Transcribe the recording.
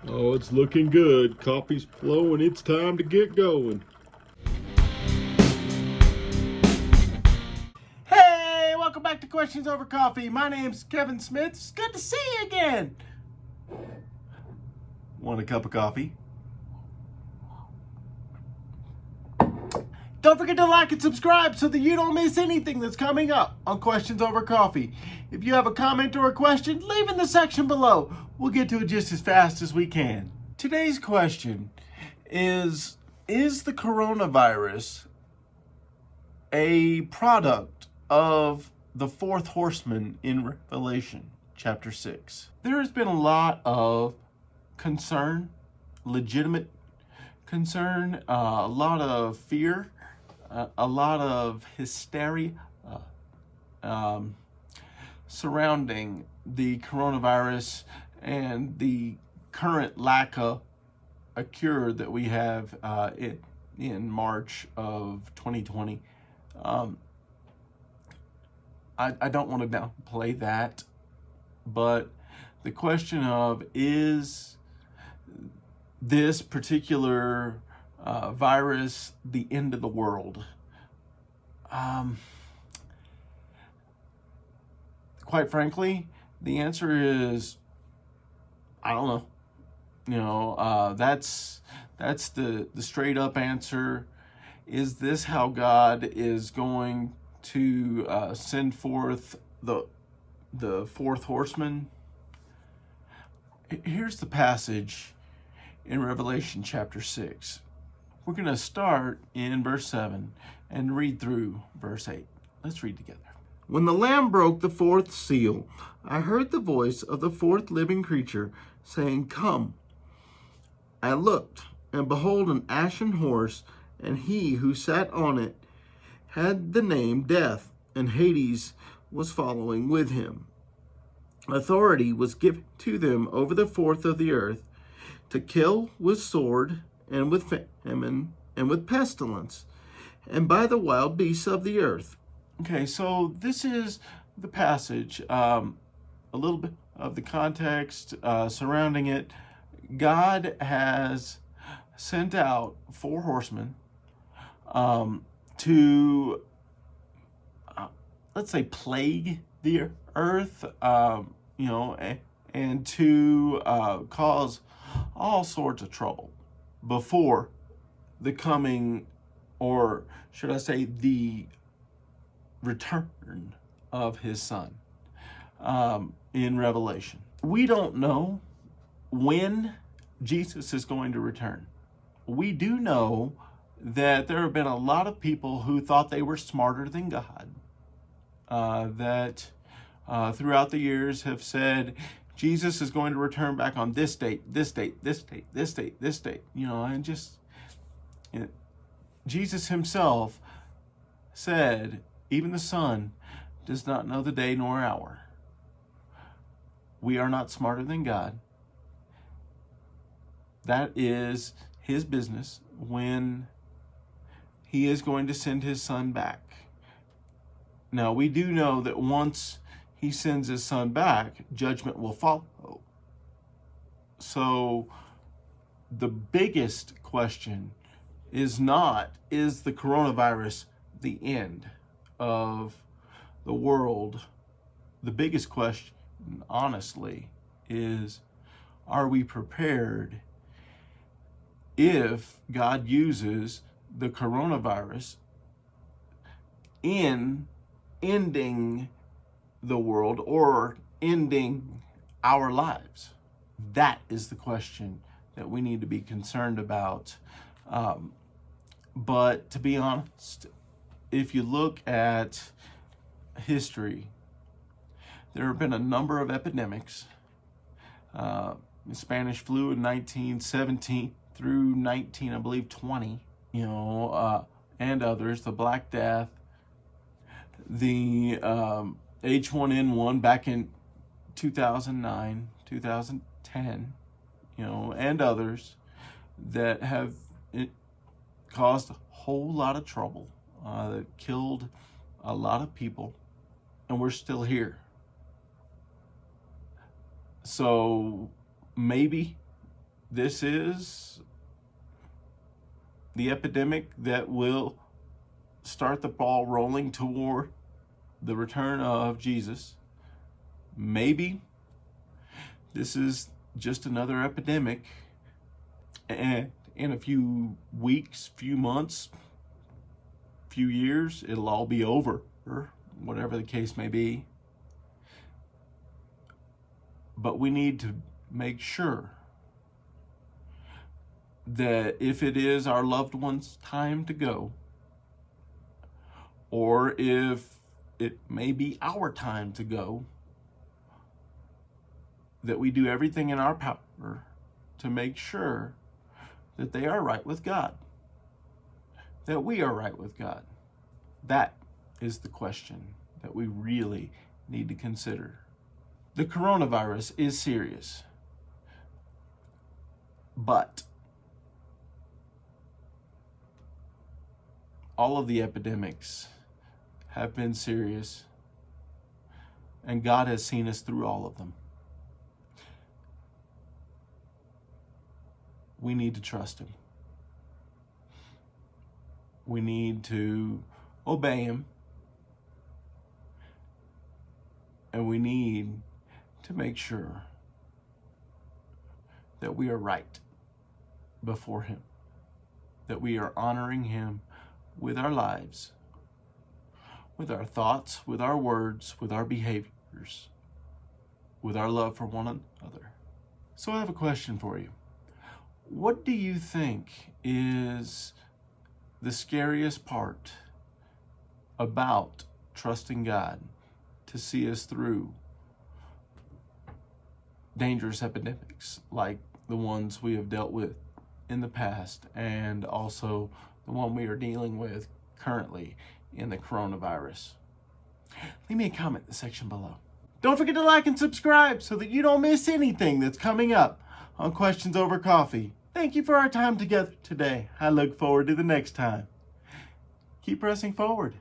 Oh, it's looking good. Coffee's flowing. It's time to get going. Hey, welcome back to Questions Over Coffee. My name's Kevin Smith. It's good to see you again. Want a cup of coffee? Don't forget to like and subscribe so that you don't miss anything that's coming up on Questions Over Coffee. If you have a comment or a question, leave in the section below. We'll get to it just as fast as we can. Today's question is the coronavirus a product of the fourth horseman in Revelation chapter 6? There has been a lot of concern, legitimate concern, a lot of fear, a lot of hysteria surrounding the coronavirus and the current lack of a cure that we have in March of 2020. I don't want to downplay that, but the question of, is this particular virus the end of the world? Quite frankly, the answer is, I don't know. That's the straight up answer. Is this how God is going to send forth the fourth horseman? Here's the passage in Revelation chapter 6. We're going to start in verse 7 and read through verse 8. Let's read together. When the Lamb broke the fourth seal, I heard the voice of the fourth living creature saying, "Come." I looked, and behold, an ashen horse, and he who sat on it had the name Death, and Hades was following with him. Authority was given to them over the fourth of the earth, to kill with sword, and with famine, and with pestilence, and by the wild beasts of the earth. Okay, so this is the passage, a little bit of the context surrounding it. God has sent out four horsemen to, let's say, plague the earth, and to cause all sorts of trouble before the coming, or should I say, the return of his son in Revelation. We don't know when Jesus is going to return. We do know that there have been a lot of people who thought they were smarter than God, that throughout the years have said, Jesus is going to return back on this date, this date, this date, this date, this date, and just, Jesus himself said, even the Son does not know the day nor hour. We are not smarter than God. That is his business when he is going to send his son back. Now, we do know that once he sends his son back, judgment will follow. So the biggest question is not, is the coronavirus the end of the world? The biggest question, honestly, is, are we prepared if God uses the coronavirus in ending the world or ending our lives? That is the question that we need to be concerned about. But to be honest, if you look at history, there have been a number of epidemics. Spanish flu in 1917 through 20, and others, the Black Death, the H1N1 back in 2009, 2010, and others that have caused a whole lot of trouble, that killed a lot of people, and we're still here. So maybe this is the epidemic that will start the ball rolling toward the return of Jesus. Maybe this is just another epidemic, and in a few weeks, few months, few years, it'll all be over, or whatever the case may be. But we need to make sure that if it is our loved one's time to go, or if it may be our time to go, that we do everything in our power to make sure that they are right with God, that we are right with God. That is the question that we really need to consider. The coronavirus is serious, but all of the epidemics have been serious, and God has seen us through all of them. We need to trust Him. We need to obey Him. And we need to make sure that we are right before Him, that we are honoring Him with our lives, with our thoughts, with our words, with our behaviors, with our love for one another. So I have a question for you. What do you think is the scariest part about trusting God to see us through dangerous epidemics like the ones we have dealt with in the past, and also the one we are dealing with currently in the coronavirus? Leave me a comment in the section below. Don't forget to like and subscribe so that you don't miss anything that's coming up on Questions Over Coffee. Thank you for our time together today. I look forward to the next time. Keep pressing forward.